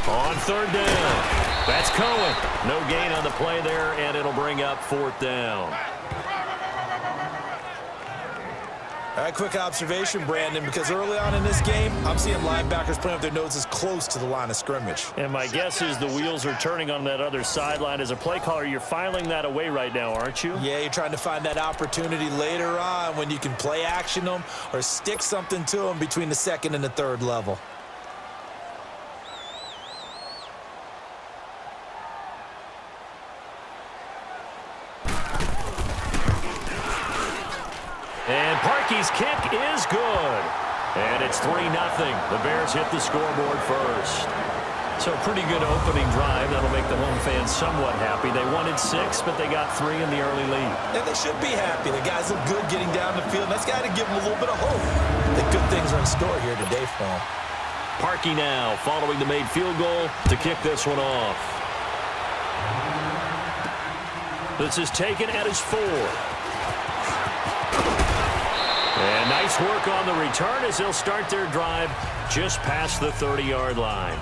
On third down. That's Cohen. No gain on the play there, and it'll bring up fourth down. All right, quick observation, Brandon, because early on in this game, I'm seeing linebackers playing with their noses close to the line of scrimmage. And my guess is the wheels are turning on that other sideline. As a play caller, you're filing that away right now, aren't you? Yeah, you're trying to find that opportunity later on when you can play action them or stick something to them between the second and the third level. And Parkey's kick is good. And it's 3-0. The Bears hit the scoreboard first. So pretty good opening drive. That'll make the home fans somewhat happy. They wanted 6, but they got 3 in the early lead. And they should be happy. The guys look good getting down the field. That's got to give them a little bit of hope that good things are in store here today for them. Parkey now following the made field goal to kick this one off. This is taken at his 4. And nice work on the return as they'll start their drive just past the 30-yard line.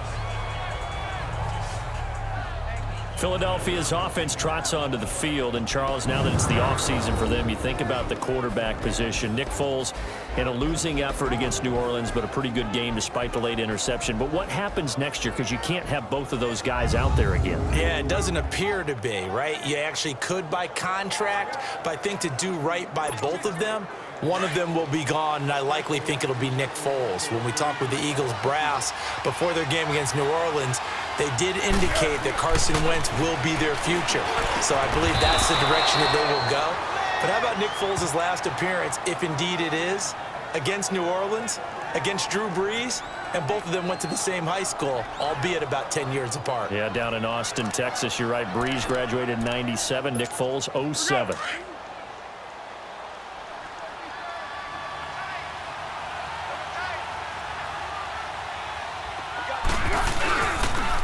Philadelphia's offense trots onto the field. And, Charles, now that it's the offseason for them, you think about the quarterback position. Nick Foles in a losing effort against New Orleans, but a pretty good game despite the late interception. But what happens next year? Because you can't have both of those guys out there again. Yeah, it doesn't appear to be, right? You actually could by contract, but I think to do right by both of them, one of them will be gone, and I likely think it'll be Nick Foles. When we talked with the Eagles brass before their game against New Orleans, they did indicate that Carson Wentz will be their future. So I believe that's the direction that they will go. But how about Nick Foles' last appearance, if indeed it is, against New Orleans, against Drew Brees, and both of them went to the same high school, albeit about 10 years apart. Yeah, down in Austin, Texas, you're right. Brees graduated in 97, Nick Foles 07.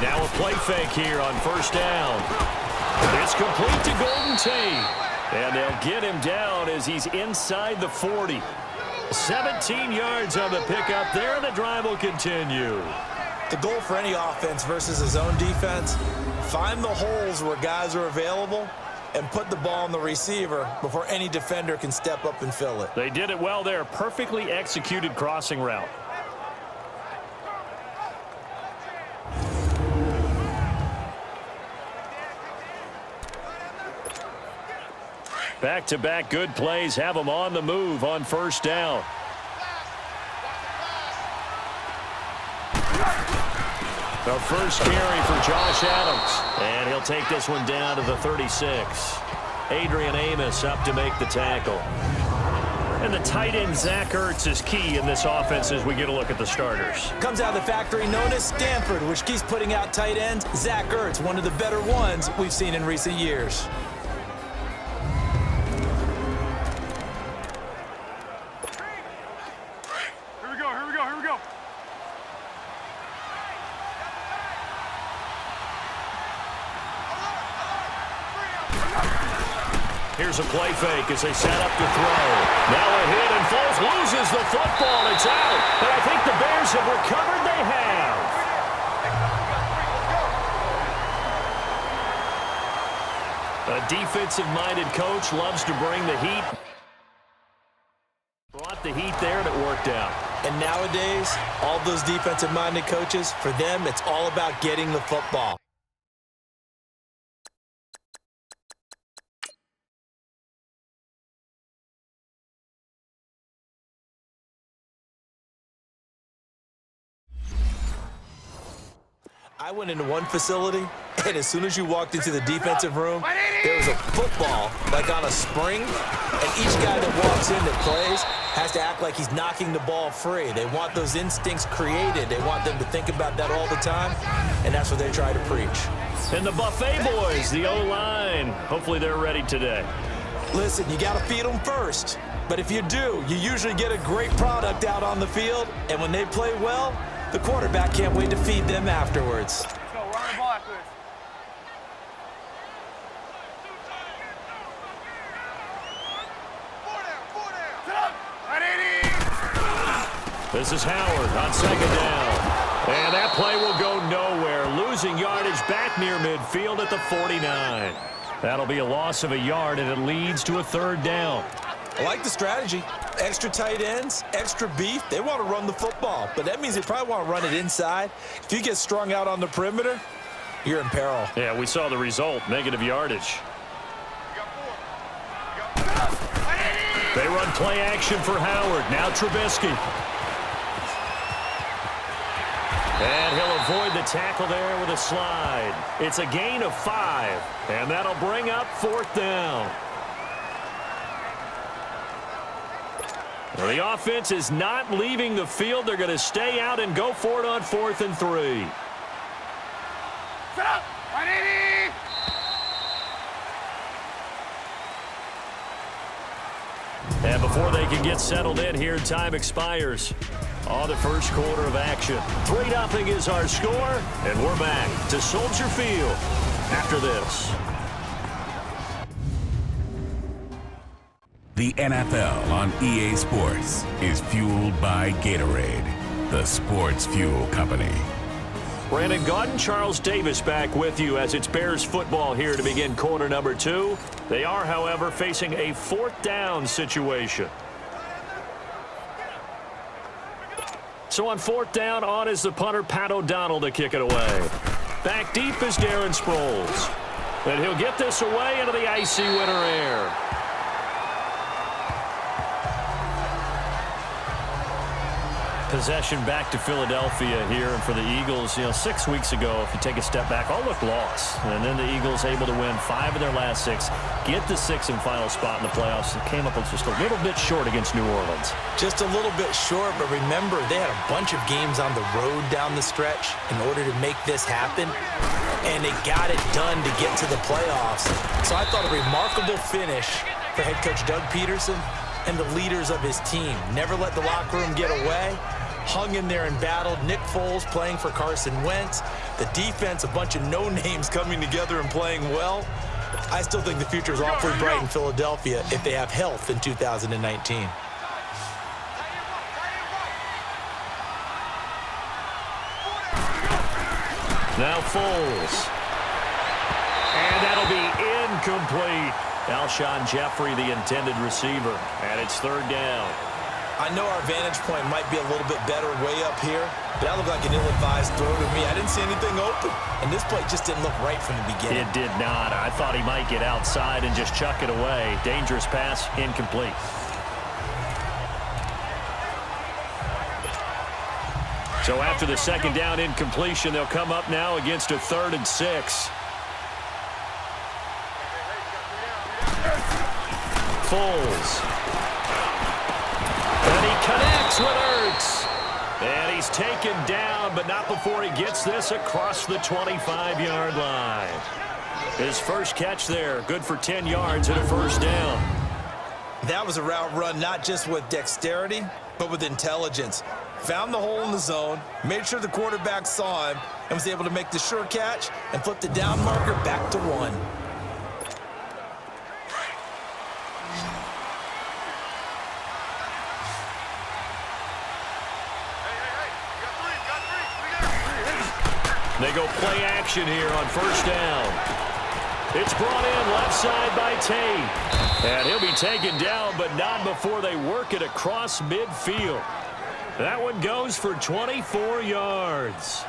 Now a play fake here on first down. It's complete to Golden Tate. And they'll get him down as he's inside the 40. 17 yards on the pickup there, and the drive will continue. The goal for any offense versus his own defense, find the holes where guys are available and put the ball on the receiver before any defender can step up and fill it. They did it well there. Perfectly executed crossing route. Back-to-back good plays have them on the move on first down. The first carry for Josh Adams. And he'll take this one down to the 36. Adrian Amos up to make the tackle. And the tight end, Zach Ertz, is key in this offense as we get a look at the starters. Comes out of the factory known as Stanford, which keeps putting out tight ends. Zach Ertz, one of the better ones we've seen in recent years. Here's a play fake as they set up to throw. Now a hit, and Foles loses the football. It's out. But I think the Bears have recovered. They have. A defensive-minded coach loves to bring the heat. Brought the heat there, and it worked out. And nowadays, all those defensive-minded coaches, for them, it's all about getting the football. I went into one facility, and as soon as you walked into the defensive room, there was a football, like on a spring, and each guy that walks in that plays has to act like he's knocking the ball free. They want those instincts created. They want them to think about that all the time, and that's what they try to preach. And the Buffet boys, the O-line, hopefully they're ready today. Listen, you got to feed them first, but if you do, you usually get a great product out on the field, and when they play well, the quarterback can't wait to feed them afterwards. Let's go, run the ball after this. This is Howard on second down. And that play will go nowhere. losing yardage back near midfield at the 49. That'll be a loss of a yard, and it leads to a third down. I like the strategy. Extra tight ends, extra beef. They want to run the football, but that means they probably want to run it inside. If you get strung out on the perimeter, you're in peril. Yeah, we saw the result, negative yardage. They run play action for Howard. Now Trubisky. And he'll avoid the tackle there with a slide. It's a gain of 5, and that'll bring up fourth down. Well, the offense is not leaving the field. They're going to stay out and go for it on 4th and 3. Set up. 180. And before they can get settled in here, time expires on the first quarter of action. 3-0 is our score, and we're back to Soldier Field after this. The NFL on EA Sports is fueled by Gatorade, the sports fuel company. Brandon Gaudin, Charles Davis back with you as it's Bears football here to begin quarter number 2. They are, however, facing a 4th down situation. So on 4th down, on is the punter, Pat O'Donnell, to kick it away. Back deep is Darren Sproles. And he'll get this away into the icy winter air. Possession back to Philadelphia here, and for the Eagles, 6 weeks ago, if you take a step back, all looked lost. And then the Eagles able to win 5 of their last 6, get the 6th and final spot in the playoffs, and came up with just a little bit short against New Orleans. Just a little bit short, but remember, they had a bunch of games on the road down the stretch in order to make this happen, and they got it done to get to the playoffs. So I thought a remarkable finish for head coach Doug Peterson and the leaders of his team. Never let the locker room get away. Hung in there and battled. Nick Foles playing for Carson Wentz. The defense, a bunch of no-names coming together and playing well. I still think the future is awfully bright in Philadelphia if they have health in 2019. Now Foles. And that'll be incomplete. Alshon Jeffrey, the intended receiver, and it's 3rd down. I know our vantage point might be a little bit better way up here, but that looked like an ill-advised throw to me. I didn't see anything open, and this play just didn't look right from the beginning. It did not. I thought he might get outside and just chuck it away. Dangerous pass, incomplete. So after the 2nd down incompletion, they'll come up now against a 3rd and 6. Foles. And he connects with Ertz. And he's taken down, but not before he gets this across the 25-yard line. His first catch there, good for 10 yards and a 1st down. That was a route run not just with dexterity, but with intelligence. Found the hole in the zone, made sure the quarterback saw him, and was able to make the sure catch and flip the down marker back to 1. They go play action here on 1st down. It's brought in left side by Tate. And he'll be taken down, but not before they work it across midfield. That one goes for 24 yards.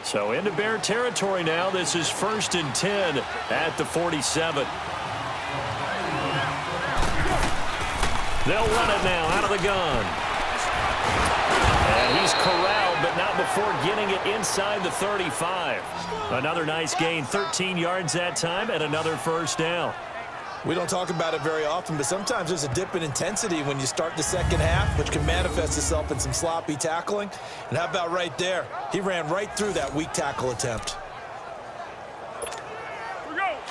So into Bear territory now. This is 1st and 10 at the 47. They'll run it now out of the gun. And he's corralled, but not before getting it inside the 35. Another nice gain, 13 yards that time, and another 1st down. We don't talk about it very often, but sometimes there's a dip in intensity when you start the 2nd half, which can manifest itself in some sloppy tackling. And how about right there? He ran right through that weak tackle attempt.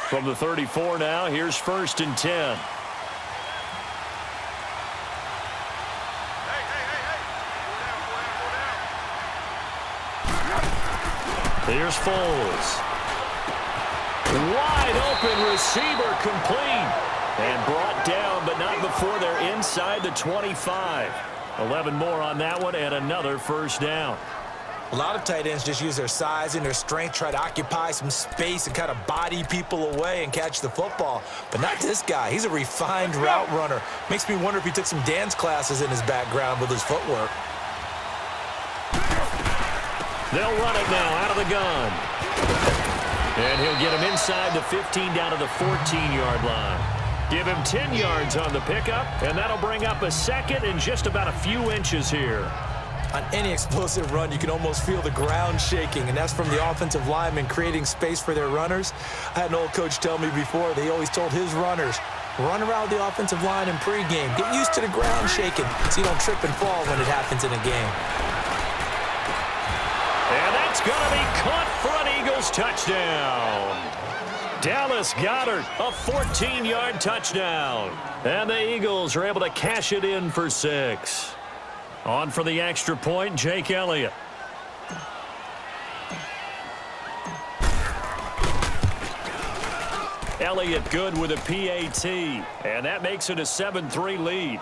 From the 34 now, here's 1st and 10. Here's Foles. Wide open receiver complete. And brought down, but not before they're inside the 25. 11 more on that one, and another first down. A lot of tight ends just use their size and their strength, try to occupy some space and kind of body people away and catch the football. But not this guy. He's a refined route runner. Makes me wonder if he took some dance classes in his background with his footwork. They'll run it now out of the gun. And he'll get him inside the 15 down to the 14-yard line. Give him 10 yards on the pickup, and that'll bring up a second and just about a few inches here. On any explosive run, you can almost feel the ground shaking, and that's from the offensive linemen creating space for their runners. I had an old coach tell me before, they always told his runners, run around the offensive line in pregame. Get used to the ground shaking so you don't trip and fall when it happens in a game. And that's going to be caught for an Eagles touchdown. Dallas Goedert, a 14-yard touchdown. And the Eagles are able to cash it in for 6. On for the extra point, Jake Elliott. Elliott good with a PAT, and that makes it a 7-3 lead.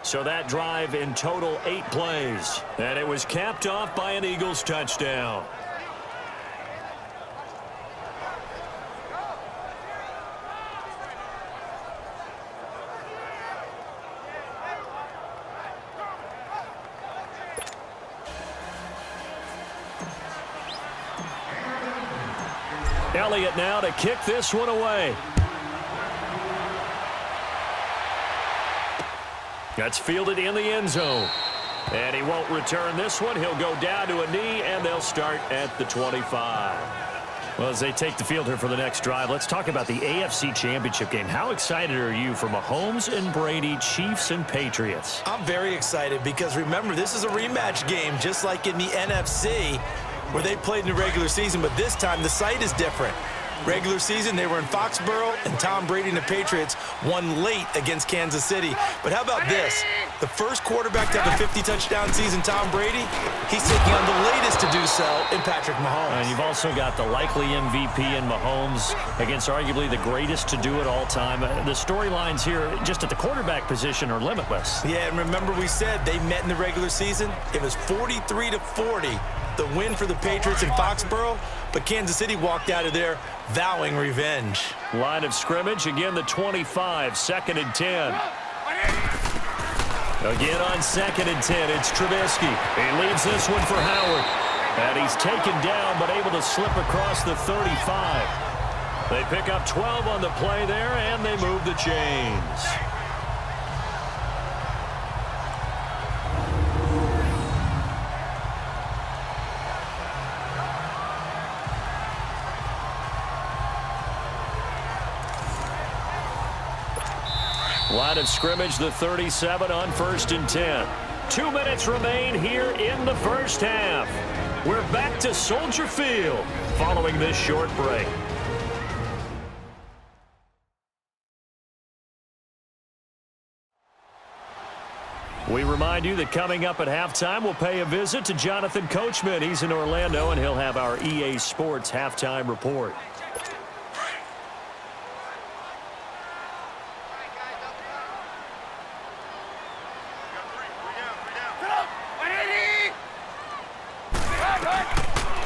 So that drive in total 8 plays, and it was capped off by an Eagles touchdown. Elliott now to kick this one away. That's fielded in the end zone. And he won't return this one. He'll go down to a knee, and they'll start at the 25. Well, as they take the field here for the next drive, let's talk about the AFC Championship game. How excited are you for Mahomes and Brady, Chiefs and Patriots? I'm very excited because, remember, this is a rematch game, just like in the NFC, where they played in the regular season, but this time the site is different. Regular season, they were in Foxborough, and Tom Brady and the Patriots won late against Kansas City. But how about this? The first quarterback to have a 50-touchdown season, Tom Brady, he's taking on the latest to do so in Patrick Mahomes. And you've also got the likely MVP in Mahomes against arguably the greatest to do it all time. The storylines here just at the quarterback position are limitless. Yeah, and remember we said they met in the regular season? It was 43-40. The win for the Patriots in Foxborough, but Kansas City walked out of there vowing revenge. Line of scrimmage, again the 25, 2nd and 10. Again on 2nd and 10, it's Trubisky. He leaves this one for Howard. And he's taken down, but able to slip across the 35. They pick up 12 on the play there, and they move the chains. Line of scrimmage, the 37 on 1st and 10. 2 minutes remain here in the first half. We're back to Soldier Field following this short break. We remind you that coming up at halftime, we'll pay a visit to Jonathan Coachman. He's in Orlando, and he'll have our EA Sports halftime report.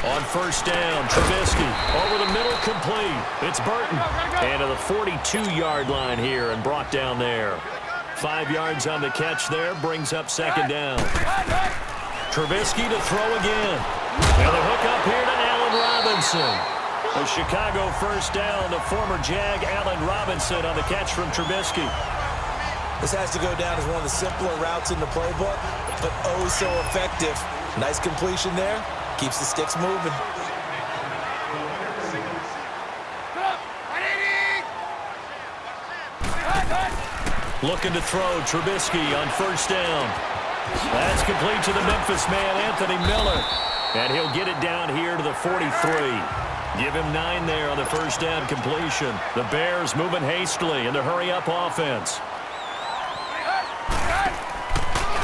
On 1st down, Trubisky over the middle, complete. It's Burton. And to the 42-yard line here and brought down there. 5 yards on the catch there, brings up 2nd down. Trubisky to throw again. And the hook up here to Allen Robinson. The Chicago 1st down, the former Jag Allen Robinson on the catch from Trubisky. This has to go down as one of the simpler routes in the playbook, but oh so effective. Nice completion there. Keeps the sticks moving. Looking to throw, Trubisky on 1st down. That's complete to the Memphis man, Anthony Miller. And he'll get it down here to the 43. Give him 9 there on the 1st down completion. The Bears moving hastily in the hurry-up offense.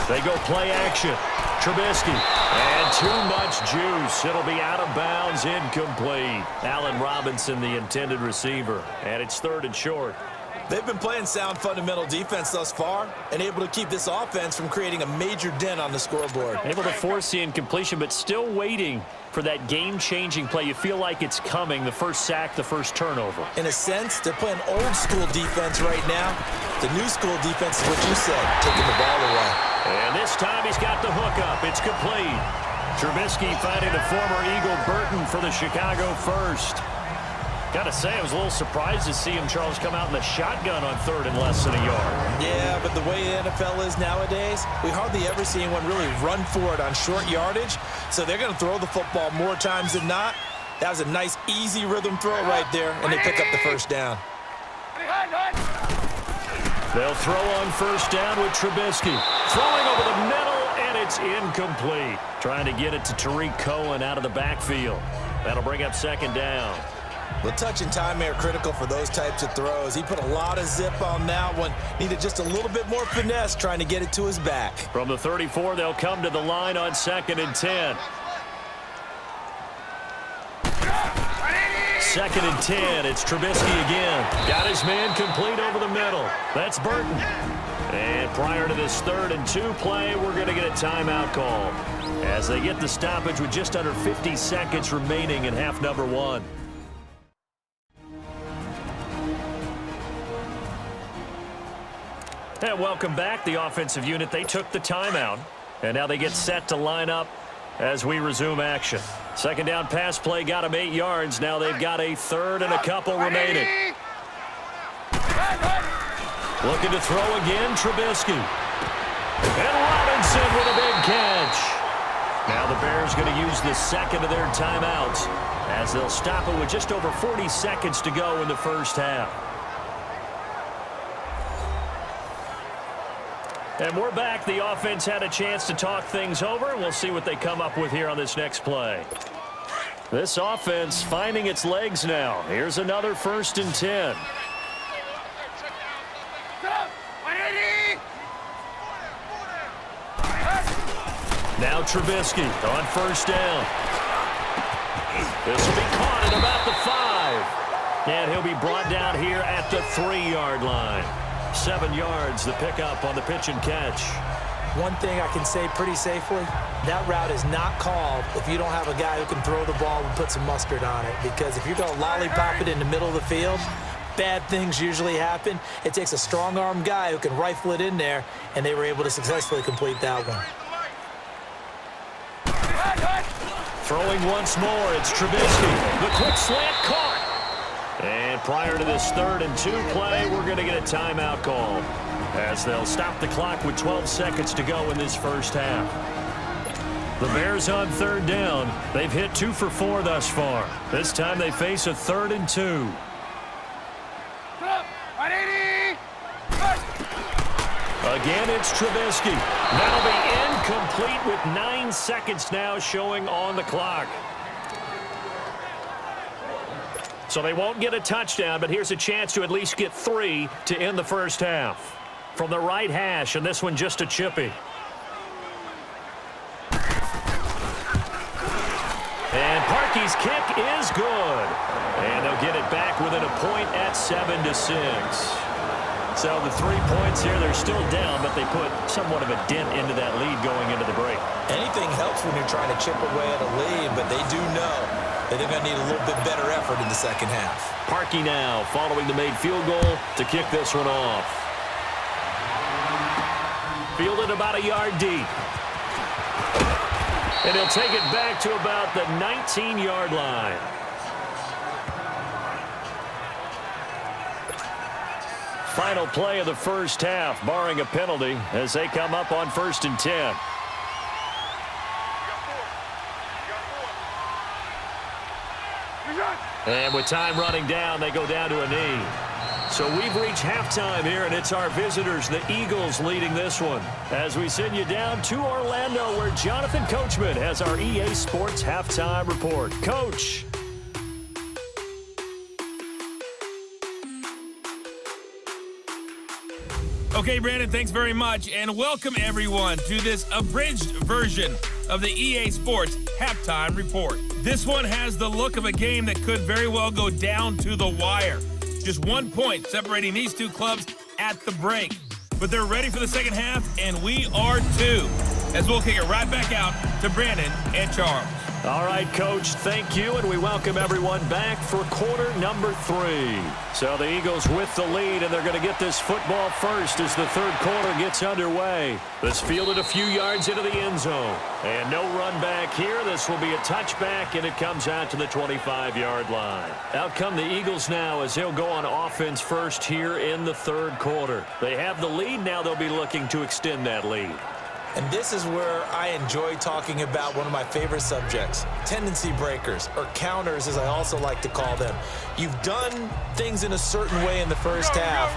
They go play action. Trubisky. And too much juice. It'll be out of bounds, incomplete. Allen Robinson, the intended receiver. And it's 3rd and short. They've been playing sound fundamental defense thus far and able to keep this offense from creating a major dent on the scoreboard. Able to force the incompletion, but still waiting for that game-changing play. You feel like it's coming, the first sack, the first turnover. In a sense, they're playing old-school defense right now. The new-school defense is what you said, taking the ball away. And this time he's got the hook up. It's complete. Trubisky finding the former Eagle Burton for the Chicago first. Got to say, I was a little surprised to see him, Charles, come out in the shotgun on 3rd and less than a yard. Yeah, but the way the NFL is nowadays, we hardly ever see anyone really run for it on short yardage. So they're going to throw the football more times than not. That was a nice, easy rhythm throw right there, and they pick up the first down. They'll throw on first down with Trubisky. Throwing over the middle, and it's incomplete. Trying to get it to Tariq Cohen out of the backfield. That'll bring up 2nd down. The touch and time are critical for those types of throws. He put a lot of zip on that one. Needed just a little bit more finesse trying to get it to his back. From the 34, they'll come to the line on 2nd and 10. 2nd and 10. It's Trubisky again. Got his man complete over the middle. That's Burton. And prior to this 3rd and 2 play, we're going to get a timeout call as they get the stoppage with just under 50 seconds remaining in half number 1. And welcome back, the offensive unit. They took the timeout, and now they get set to line up as we resume action. 2nd down pass play got them 8 yards. Now they've got a 3rd and a couple remaining. Looking to throw again, Trubisky. And Robinson with a big catch. Now the Bears going to use the 2nd of their timeouts as they'll stop it with just over 40 seconds to go in the first half. And we're back. The offense had a chance to talk things over, and we'll see what they come up with here on this next play. This offense finding its legs now. Here's another 1st and 10. Now Trubisky on 1st down. This will be caught at about the 5. And he'll be brought down here at the 3-yard line. 7 yards, the pickup on the pitch and catch. One thing I can say pretty safely, that route is not called if you don't have a guy who can throw the ball and put some mustard on it. Because if you're going to lollipop it in the middle of the field, bad things usually happen. It takes a strong-arm guy who can rifle it in there, and they were able to successfully complete that one. Throwing once more, it's Trubisky. The quick slant caught. And prior to this 3rd and 2 play, we're going to get a timeout call as they'll stop the clock with 12 seconds to go in this first half. The Bears on 3rd down. They've hit 2 for 4 thus far. This time they face a 3rd and 2. Again, it's Trubisky. That'll be incomplete with 9 seconds now showing on the clock. So they won't get a touchdown, but here's a chance to at least get 3 to end the first half. From the right hash, and this one just a chippy. And Parkey's kick is good. And they'll get it back within a point at 7-6. So the 3 points here, they're still down, but they put somewhat of a dent into that lead going into the break. Anything helps when you're trying to chip away at a lead, but they do know that they're going to need a little bit better effort in the second half. Parkey now following the made field goal to kick this one off. Fielded about a yard deep. And he'll take it back to about the 19-yard line. Final play of the first half, barring a penalty, as they come up on 1st and 10. And with time running down, they go down to a knee. So we've reached halftime here, and it's our visitors, the Eagles, leading this one. As we send you down to Orlando, where Jonathan Coachman has our EA Sports Halftime Report. Coach. Okay, Brandon, thanks very much, and welcome everyone to this abridged version of the EA Sports Halftime Report. This one has the look of a game that could very well go down to the wire. Just 1 point separating these two clubs at the break. But they're ready for the second half, and we are too, as we'll kick it right back out to Brandon and Charles. All right, Coach, thank you, and we welcome everyone back for quarter number 3. So the Eagles with the lead, and they're going to get this football first as the third quarter gets underway. This fielded a few yards into the end zone. And no run back here. This will be a touchback, and it comes out to the 25-yard line. Out come the Eagles now as they'll go on offense first here in the third quarter. They have the lead. Now they'll be looking to extend that lead. And this is where I enjoy talking about one of my favorite subjects, tendency breakers, or counters as I also like to call them. You've done things in a certain way in the first half,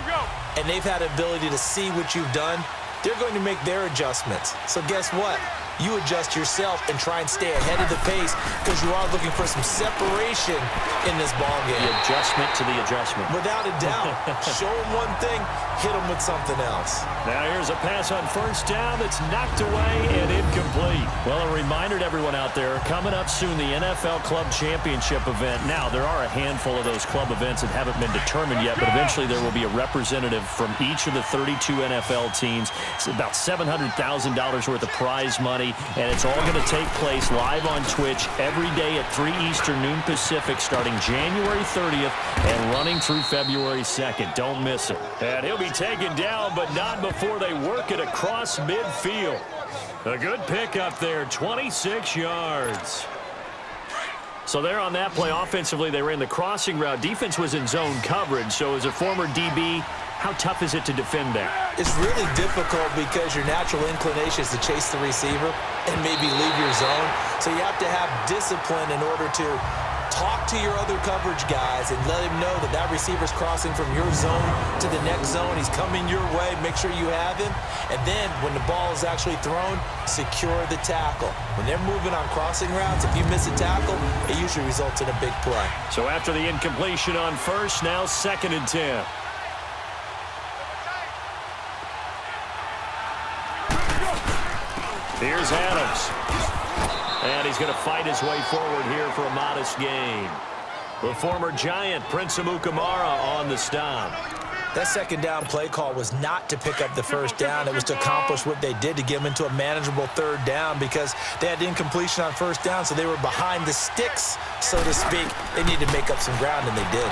and they've had the ability to see what you've done. They're going to make their adjustments. So guess what? You adjust yourself and try and stay ahead of the pace because you are looking for some separation in this ballgame. The adjustment to the adjustment. Without a doubt. Show them one thing, hit them with something else. Now here's a pass on first down that's knocked away and incomplete. Well, a reminder to everyone out there, coming up soon, the NFL Club Championship event. Now, there are a handful of those club events that haven't been determined yet, but eventually there will be a representative from each of the 32 NFL teams. It's about $700,000 worth of prize money, and it's all going to take place live on Twitch every day at 3 Eastern, noon Pacific, starting January 30th and running through February 2nd. Don't miss it. And he'll be taken down, but not before they work it across midfield. A good pickup there, 26 yards. So there on that play, offensively, they ran the crossing route. Defense was in zone coverage, so as a former DB, how tough is it to defend that? It's really difficult because your natural inclination is to chase the receiver and maybe leave your zone. So you have to have discipline in order to talk to your other coverage guys and let him know that that receiver's crossing from your zone to the next zone. He's coming your way. Make sure you have him. And then when the ball is actually thrown, secure the tackle. When they're moving on crossing routes, if you miss a tackle, it usually results in a big play. So after the incompletion on first, now 2nd and 10. Here's Adams. And he's going to fight his way forward here for a modest gain. The former Giant, Prince Amukamara, on the stop. That second down play call was not to pick up the first down. It was to accomplish what they did to get them into a manageable third down because they had incompletion on first down, so they were behind the sticks, so to speak. They needed to make up some ground, and they did.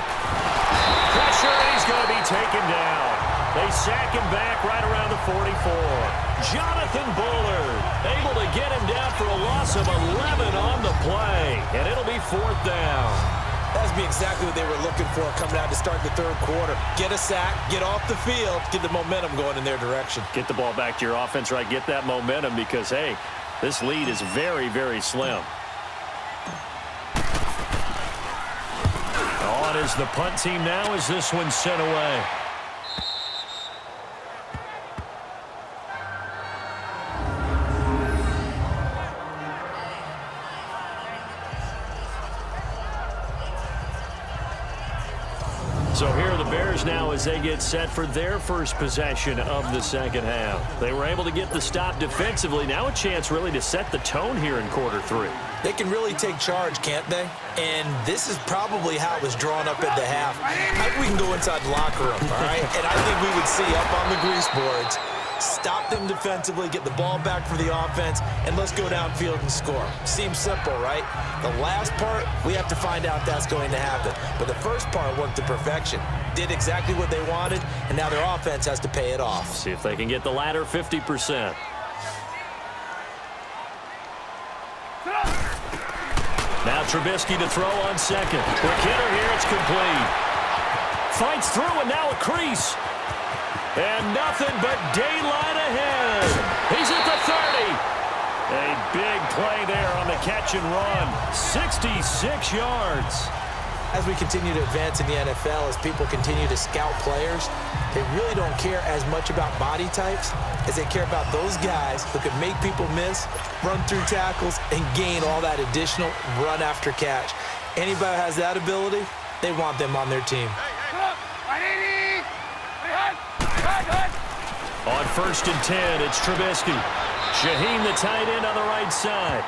Pressure, he's going to be taken down. They sack him back right around the 44. Jonathan Bullard able to get him down for a loss of 11 on the play, and it'll be 4th down. That'd be exactly what they were looking for coming out to start the third quarter. Get a sack, get off the field, get the momentum going in their direction. Get the ball back to your offense, right? Get that momentum because, hey, this lead is very, very slim. On is the punt team now as this one's sent away. So here are the Bears now as they get set for their first possession of the second half. They were able to get the stop defensively. Now a chance really to set the tone here in quarter 3. They can really take charge, can't they? And this is probably how it was drawn up at the half. I think we can go inside the locker room, all right? And I think we would see up on the grease boards, stop them defensively, get the ball back for the offense, and let's go downfield and score. Seems simple, right? The last part, we have to find out if that's going to happen. But the first part worked to perfection. Did exactly what they wanted, and now their offense has to pay it off. See if they can get the latter 50%. Now Trubisky to throw on second. Quick hitter here, it's complete. Fights through, and now a crease. And nothing but daylight ahead. He's at the 30. A big play there on the catch and run. 66 yards. As we continue to advance in the NFL, as people continue to scout players, they really don't care as much about body types as they care about those guys who can make people miss, run through tackles, and gain all that additional run after catch. Anybody who has that ability, they want them on their team. On 1st and 10, it's Trubisky. Shaheen, the tight end, on the right side.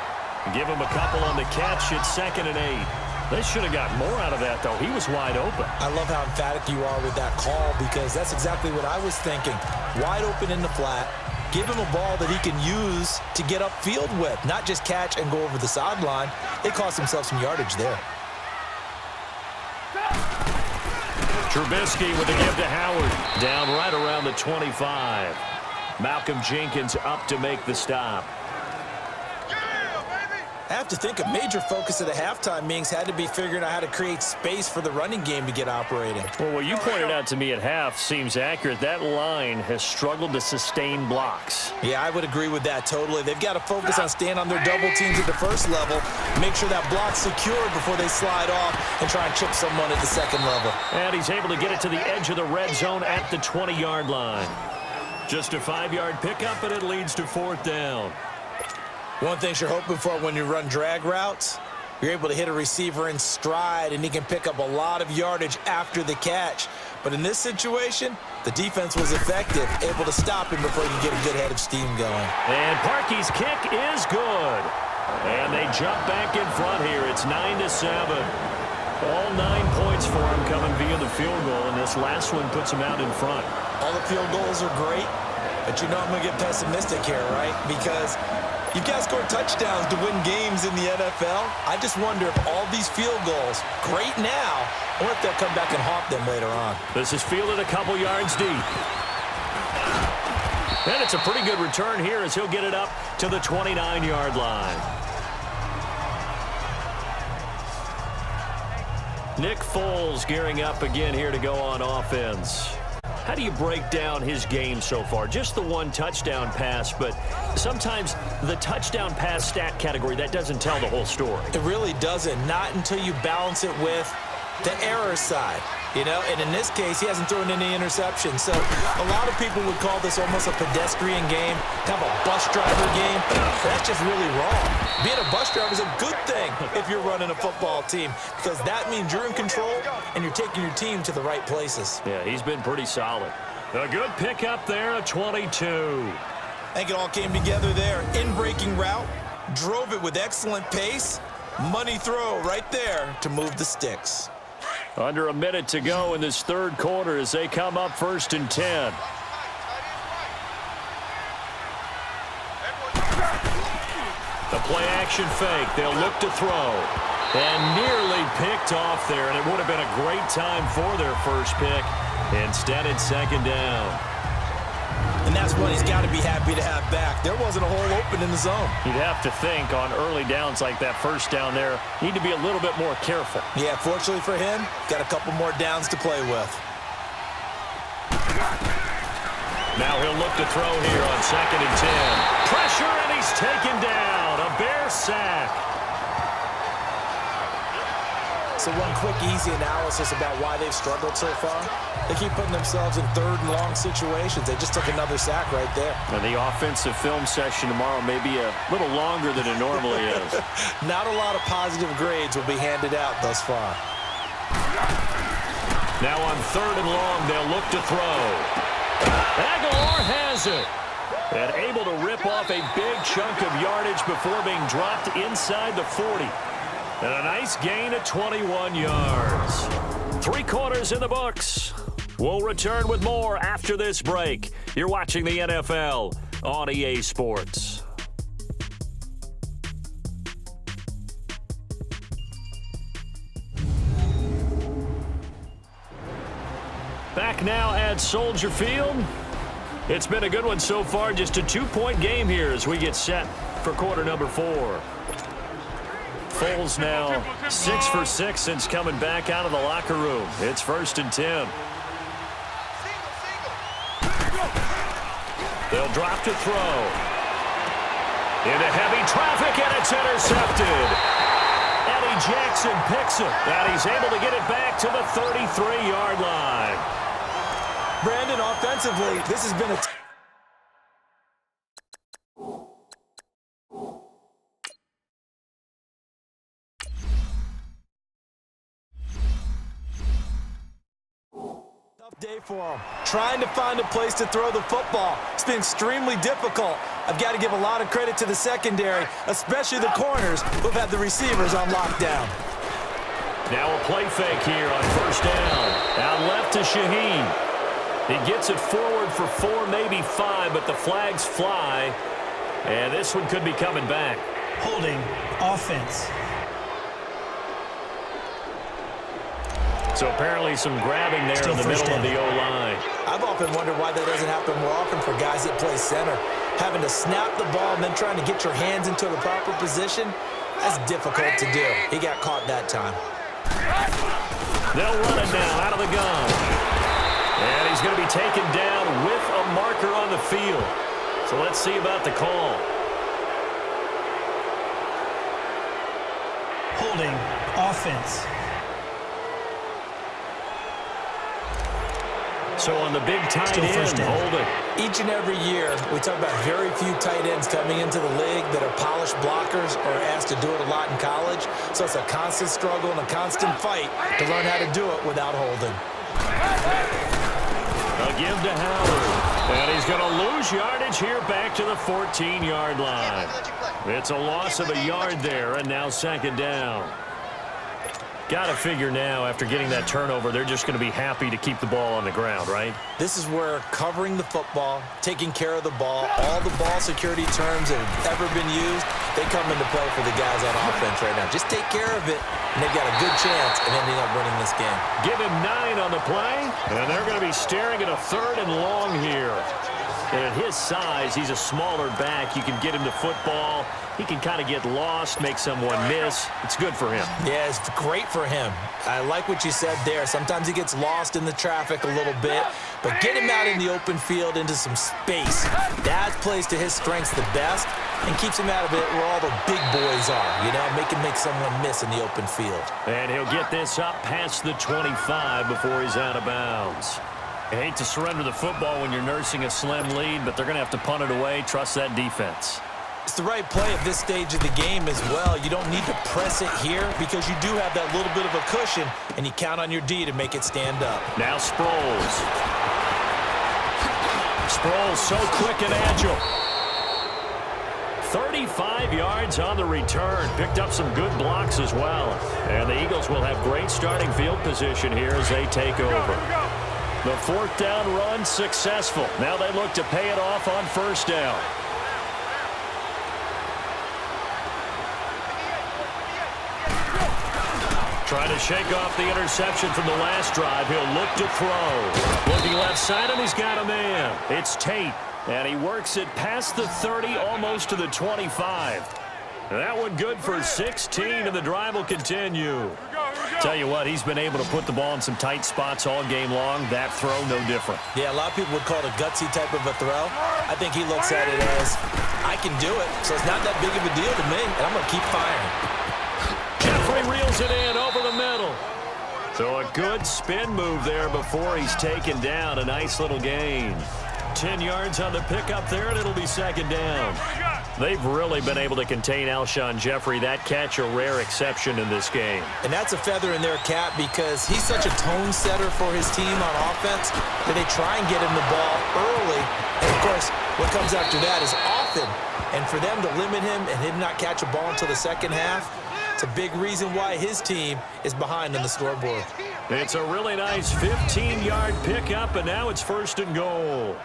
Give him a couple on the catch. It's 2nd and 8. They should have got more out of that, though. He was wide open. I love how emphatic you are with that call because that's exactly what I was thinking. Wide open in the flat. Give him a ball that he can use to get upfield with, not just catch and go over the sideline. They cost themselves some yardage there. Trubisky with the give to Howard. Down right around the 25. Malcolm Jenkins up to make the stop. I have to think a major focus of the halftime meetings had to be figuring out how to create space for the running game to get operating. Well, what you pointed out to me at half seems accurate. That line has struggled to sustain blocks. Yeah, I would agree with that totally. They've got to focus on staying on their double teams at the first level, make sure that block's secure before they slide off and try and chip someone at the second level. And he's able to get it to the edge of the red zone at the 20-yard line. Just a 5-yard pickup, and it leads to 4th down. One thing you're hoping for when you run drag routes, you're able to hit a receiver in stride, and he can pick up a lot of yardage after the catch. But in this situation, the defense was effective, able to stop him before you get a good head of steam going. And Parkey's kick is good. And they jump back in front here. It's 9-7. All 9 points for him coming via the field goal, and this last one puts him out in front. All the field goals are great, but you know I'm going to get pessimistic here, right? Because you've got to score touchdowns to win games in the NFL. I just wonder if all these field goals, great now, or if they'll come back and haunt them later on. This is fielded a couple yards deep. And it's a pretty good return here as he'll get it up to the 29-yard line. Nick Foles gearing up again here to go on offense. How do you break down his game so far? Just the one touchdown pass, but sometimes the touchdown pass stat category, that doesn't tell the whole story. It really doesn't, not until you balance it with the error side, you know, and in this case, he hasn't thrown any interceptions. So a lot of people would call this almost a pedestrian game, kind of a bus driver game. That's just really wrong. Being a bus driver is a good thing if you're running a football team because that means you're in control and you're taking your team to the right places. Yeah, he's been pretty solid. A good pickup there, a 22. I think it all came together there. In-breaking route, drove it with excellent pace. Money throw right there to move the sticks. Under a minute to go in this third quarter as they come up 1st and 10. The play-action fake. They'll look to throw. And nearly picked off there, and it would have been a great time for their first pick. Instead, it's 2nd down. And that's what he's got to be happy to have back. There wasn't a hole open in the zone. You'd have to think on early downs like that first down there, need to be a little bit more careful. Yeah, fortunately for him, got a couple more downs to play with. Now he'll look to throw here on 2nd and 10. Pressure, and he's taken down. A Bear sack. So one quick, easy analysis about why they've struggled so far. They keep putting themselves in 3rd and long situations. They just took another sack right there. And the offensive film session tomorrow may be a little longer than it normally is. Not a lot of positive grades will be handed out thus far. Now on 3rd and long, they'll look to throw. Aguilar has it. And able to rip off a big chunk of yardage before being dropped inside the 40. And a nice gain of 21 yards. 3 quarters in the books. We'll return with more after this break. You're watching the NFL on EA Sports. Back now at Soldier Field. It's been a good one so far. Just a 2-point game here as we get set for quarter number 4. Foles now 6 for 6 since coming back out of the locker room. It's 1st and 10. They'll drop to throw. Into heavy traffic, and it's intercepted. Eddie Jackson picks it, and he's able to get it back to the 33-yard line. Brandon, offensively, this has been a tough day for him. Trying to find a place to throw the football. It's been extremely difficult. I've got to give a lot of credit to the secondary, especially the corners who've had the receivers on lockdown. Now a play fake here on first down. Out left to Shaheen. He gets it forward for 4, maybe 5, but the flags fly. And this one could be coming back. Holding offense. So apparently some grabbing there in the middle of the O-line. I've often wondered why that doesn't happen more often for guys that play center. Having to snap the ball and then trying to get your hands into the proper position, that's difficult to do. He got caught that time. They'll run it now out of the gun. And he's going to be taken down with a marker on the field. So let's see about the call. Holding offense. So on the big tight end, hold it. Each and every year, we talk about very few tight ends coming into the league that are polished blockers or asked to do it a lot in college. So it's a constant struggle and a constant fight to learn how to do it without holding. A give to Howard. And he's going to lose yardage here back to the 14-yard line. It's a loss of a yard there, and now second down. Got to figure now, after getting that turnover, they're just going to be happy to keep the ball on the ground, right? This is where covering the football, taking care of the ball, all the ball security terms that have ever been used, they come into play for the guys on offense right now. Just take care of it, and they've got a good chance of ending up winning this game. Give him 9 on the play, and they're going to be staring at a 3rd and long here. And at his size, he's a smaller back. You can get him to football. He can kind of get lost, make someone miss. It's good for him. Yeah, it's great for him. I like what you said there. Sometimes he gets lost in the traffic a little bit, but get him out in the open field into some space. That plays to his strengths the best and keeps him out of it where all the big boys are, you know, make someone miss in the open field. And he'll get this up past the 25 before he's out of bounds. I hate to surrender the football when you're nursing a slim lead, but they're going to have to punt it away. Trust that defense. It's the right play at this stage of the game as well. You don't need to press it here because you do have that little bit of a cushion, and you count on your D to make it stand up. Now Sproles. Sproles so quick and agile. 35 yards on the return. Picked up some good blocks as well. And the Eagles will have great starting field position here as they take over. The 4th down run successful. Now they look to pay it off on first down. Trying to shake off the interception from the last drive. He'll look to throw. Looking left side, and he's got a man. It's Tate, and he works it past the 30, almost to the 25. That one good for 16, and the drive will continue. Tell you what, he's been able to put the ball in some tight spots all game long. That throw, no different. Yeah, a lot of people would call it a gutsy type of a throw. I think he looks at it as, I can do it, so it's not that big of a deal to me, and I'm going to keep firing. Jeffrey reels it in over the middle. So a good spin move there before he's taken down. A nice little gain. 10 yards on the pickup there, and it'll be second down. They've really been able to contain Alshon Jeffrey. That catch a rare exception in this game. And that's a feather in their cap because he's such a tone setter for his team on offense that they try and get him the ball early. And, of course, what comes after that is often. And for them to limit him and him not catch a ball until the second half, it's a big reason why his team is behind on the scoreboard. It's a really nice 15-yard pickup, and now it's 1st and goal.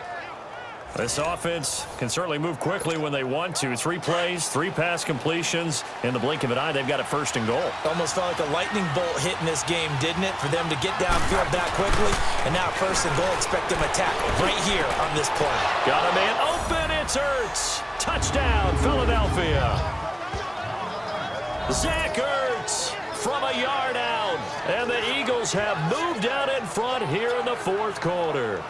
This offense can certainly move quickly when they want to. 3 plays, 3 pass completions. In the blink of an eye, they've got it 1st and goal. Almost felt like a lightning bolt hit in this game, didn't it? For them to get downfield that quickly. And now 1st and goal, expect them to tackle right here on this play. Got a man open. It's Ertz. Touchdown, Philadelphia. Zach Ertz from a yard out. And the Eagles have moved out in front here in the 4th quarter.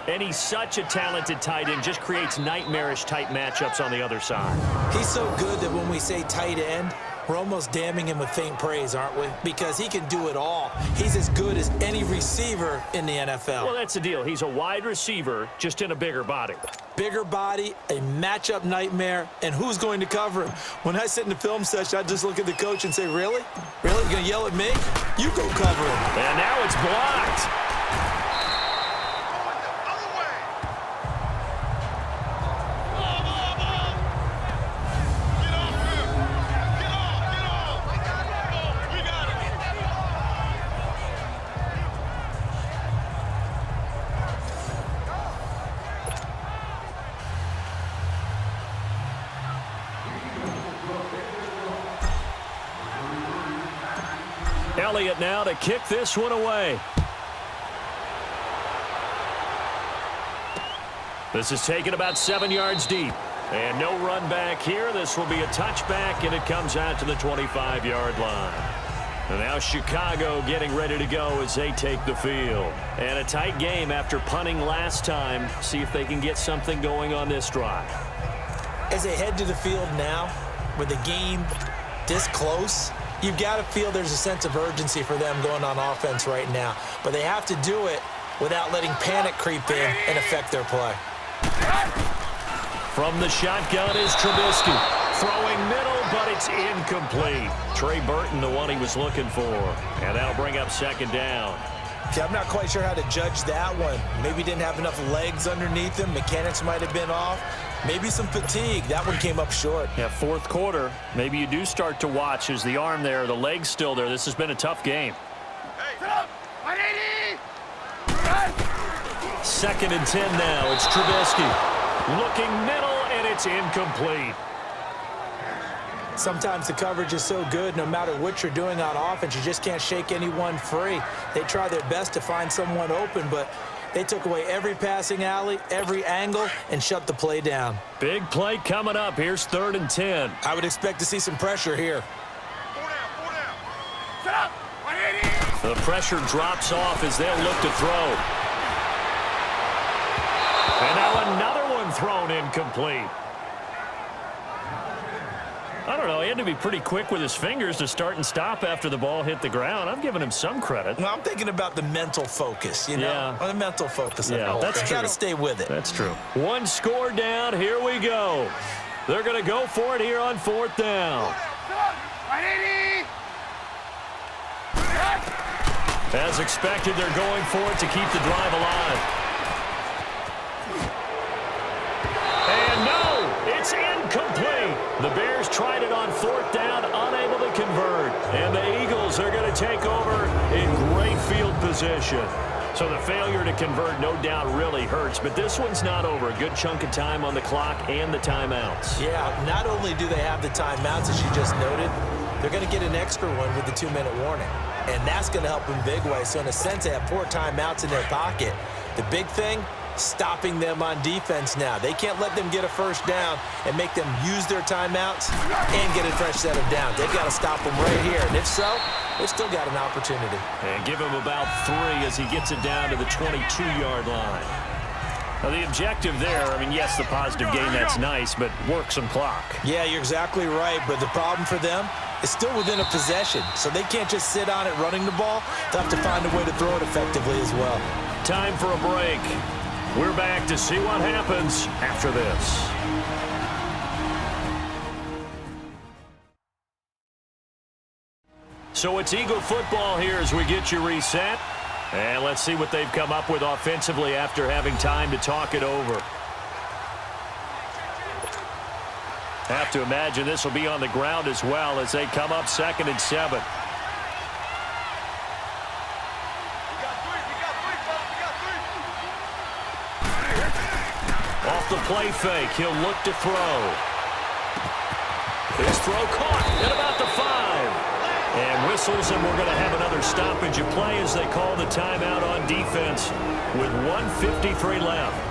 And he's such a talented tight end, just creates nightmarish type matchups on the other side. He's so good that when we say tight end, we're almost damning him with faint praise, aren't we? Because he can do it all. He's as good as any receiver in the NFL. Well, that's the deal. He's a wide receiver, just in a bigger body. Bigger body, a matchup nightmare, and who's going to cover him? When I sit in the film session, I just look at the coach and say, really? Really? You're going to yell at me? You go cover him. And now it's blocked. Elliott now to kick this one away. This is taken about 7 yards deep. And no run back here. This will be a touchback, and it comes out to the 25-yard line. And now Chicago getting ready to go as they take the field. And a tight game after punting last time. See if they can get something going on this drive. As they head to the field now, with the game this close, you've got to feel there's a sense of urgency for them going on offense right now. But they have to do it without letting panic creep in and affect their play. From the shotgun is Trubisky. Throwing middle, but it's incomplete. Trey Burton, the one he was looking for. And that'll bring up second down. See, I'm not quite sure how to judge that one. Maybe didn't have enough legs underneath him. Mechanics might have been off. Maybe some fatigue. That one came up short. Yeah, fourth quarter. Maybe you do start to watch as the arm there, the leg's still there. This has been a tough game. Hey, 180. 2nd and 10 now. It's Trubisky. Looking middle, and it's incomplete. Sometimes the coverage is so good, no matter what you're doing on offense, you just can't shake anyone free. They try their best to find someone open, but they took away every passing alley, every angle, and shut the play down. Big play coming up. Here's 3rd and 10. I would expect to see some pressure here. 4 down. Set up. 180. The pressure drops off as they'll look to throw. And now another one thrown incomplete. I don't know. He had to be pretty quick with his fingers to start and stop after the ball hit the ground. I'm giving him some credit. Well, I'm thinking about the mental focus, you know? Yeah. The mental focus. Yeah, that's true. Got to stay with it. That's true. One score down. Here we go. They're going to go for it here on 4th down. 180. As expected, they're going for it to keep the drive alive. And no, it's incomplete. The Bears tried it on 4th down, unable to convert. And the Eagles are going to take over in great field position. So the failure to convert, no doubt, really hurts. But this one's not over. A good chunk of time on the clock and the timeouts. Yeah, not only do they have the timeouts, as you just noted, they're going to get an extra one with the 2-minute warning. And that's going to help in big ways. So in a sense, they have 4 timeouts in their pocket. The big thing, stopping them on defense now. They can't let them get a first down and make them use their timeouts and get a fresh set of downs. They've got to stop them right here. And if so, they've still got an opportunity. And give him about 3 as he gets it down to the 22-yard line. Now, the objective there, I mean, yes, the positive gain, that's nice, but work some clock. Yeah, you're exactly right. But the problem for them is still within a possession. So they can't just sit on it running the ball. They'll have to find a way to throw it effectively as well. Time for a break. We're back to see what happens after this. So it's Eagle football here as we get you reset. And let's see what they've come up with offensively after having time to talk it over. Have to imagine this will be on the ground as well as they come up 2nd and 7. Off the play fake, he'll look to throw. His throw caught at about the 5. And whistles, and we're going to have another stoppage of play as they call the timeout on defense with 1:53 left.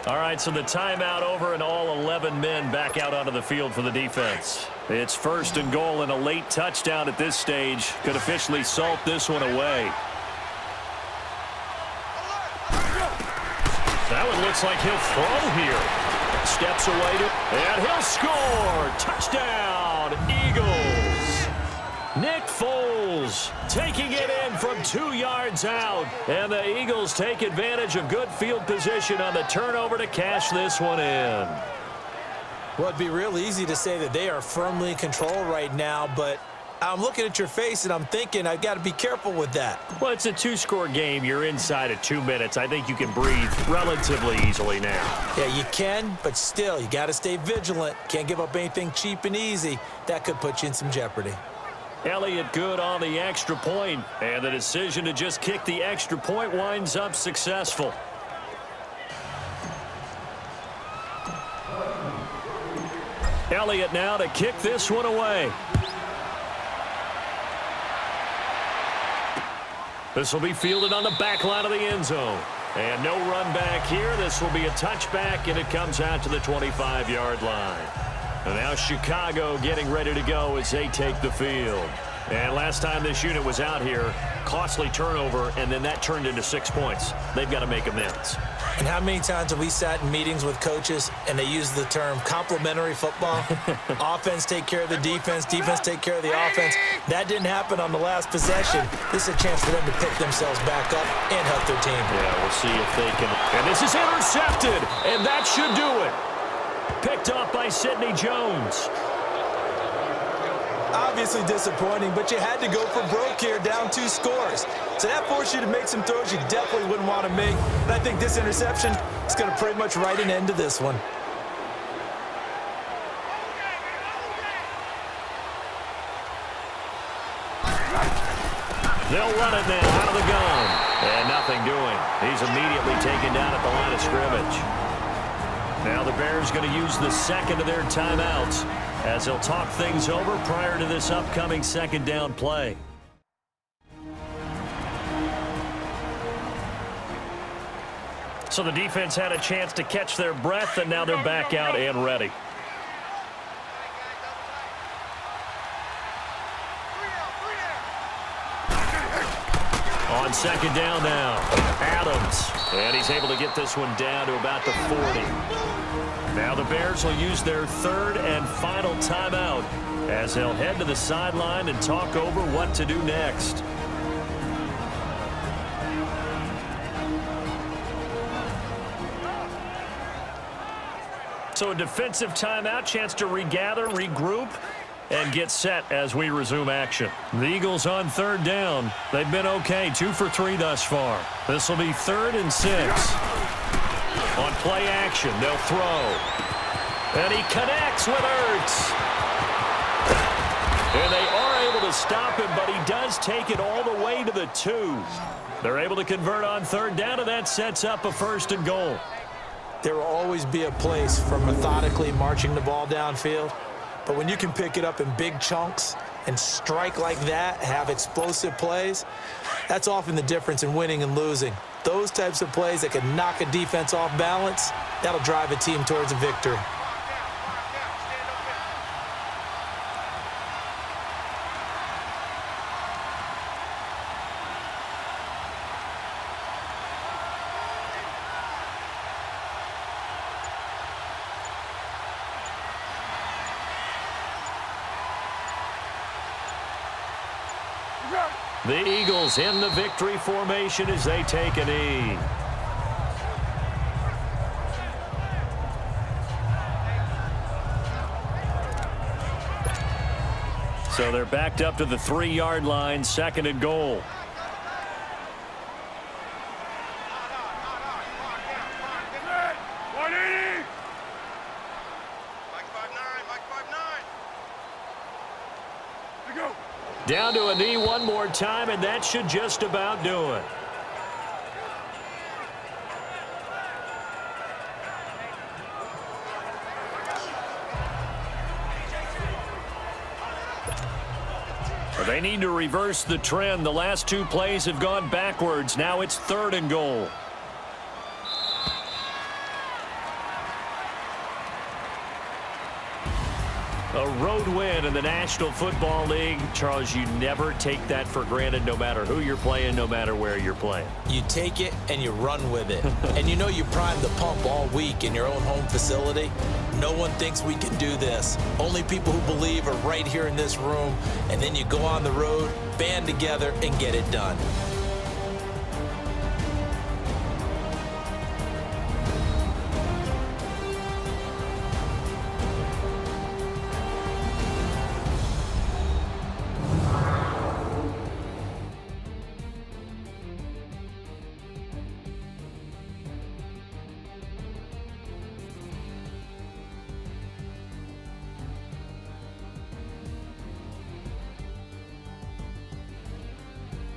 All right, so the timeout over and all 11 men back out onto the field for the defense. It's 1st and goal, and a late touchdown at this stage could officially salt this one away. That one looks like he'll throw here. Steps away and he'll score. Touchdown, Eagles. Nick Foles taking it in from 2 yards out. And the Eagles take advantage of good field position on the turnover to cash this one in. Well, it'd be real easy to say that they are firmly in control right now, but I'm looking at your face and I'm thinking I've got to be careful with that. Well, it's a 2-score game. You're inside of 2 minutes. I think you can breathe relatively easily now. Yeah, you can, but still, you got to stay vigilant. Can't give up anything cheap and easy. That could put you in some jeopardy. Elliott good on the extra point, and the decision to just kick the extra point winds up successful. Elliott now to kick this one away. This will be fielded on the back line of the end zone. And no run back here. This will be a touchback, and it comes out to the 25-yard line. And now Chicago getting ready to go as they take the field. And last time this unit was out here, costly turnover, and then that turned into 6 points. They've got to make amends. And how many times have we sat in meetings with coaches and they use the term complementary football? Offense take care of the defense, defense take care of the offense. That didn't happen on the last possession. This is a chance for them to pick themselves back up and help their team. Yeah, we'll see if they can. And this is intercepted, and that should do it. Picked off by Sidney Jones. Obviously disappointing, but you had to go for broke here, down 2 scores. So that forced you to make some throws you definitely wouldn't want to make. And I think this interception is going to pretty much write an end to this one. They'll run it now out of the gun. And nothing doing. He's immediately taken down at the line of scrimmage. Now the Bears going to use the second of their timeouts as they'll talk things over prior to this upcoming second down play. So the defense had a chance to catch their breath, and now they're back out and ready. On second down now, Adams. And he's able to get this one down to about the 40. Now the Bears will use their third and final timeout as they'll head to the sideline and talk over what to do next. So a defensive timeout, chance to regather, regroup, and get set as we resume action. The Eagles on third down. They've been okay, 2 for 3 thus far. This will be 3rd and 6. On play action, they'll throw. And he connects with Ertz. And they are able to stop him, but he does take it all the way to the 2. They're able to convert on third down, and that sets up a 1st and goal. There will always be a place for methodically marching the ball downfield. But when you can pick it up in big chunks and strike like that, have explosive plays, that's often the difference in winning and losing. Those types of plays that can knock a defense off balance, that'll drive a team towards a victory. The Eagles in the victory formation as they take a knee. So they're backed up to the 3-yard line, 2nd and goal. Down to a knee one more time, and that should just about do it. They need to reverse the trend. The last 2 plays have gone backwards. Now it's 3rd and goal. A road win in the National Football League. Charles, you never take that for granted no matter who you're playing, no matter where you're playing. You take it and you run with it. And you know you primed the pump all week in your own home facility. No one thinks we can do this. Only people who believe are right here in this room. And then you go on the road, band together, and get it done.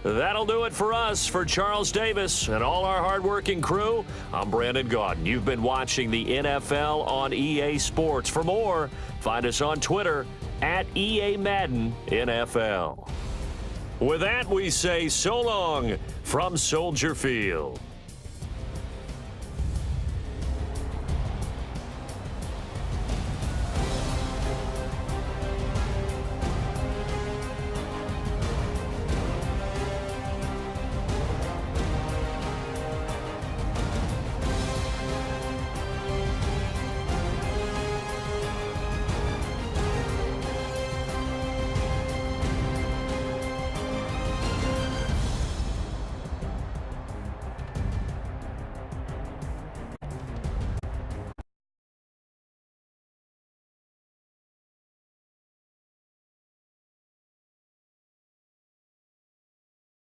That'll do it for us. For Charles Davis and all our hardworking crew, I'm Brandon Gaudin. You've been watching the NFL on EA Sports. For more, find us on Twitter at EA Madden NFL. With that, we say so long from Soldier Field.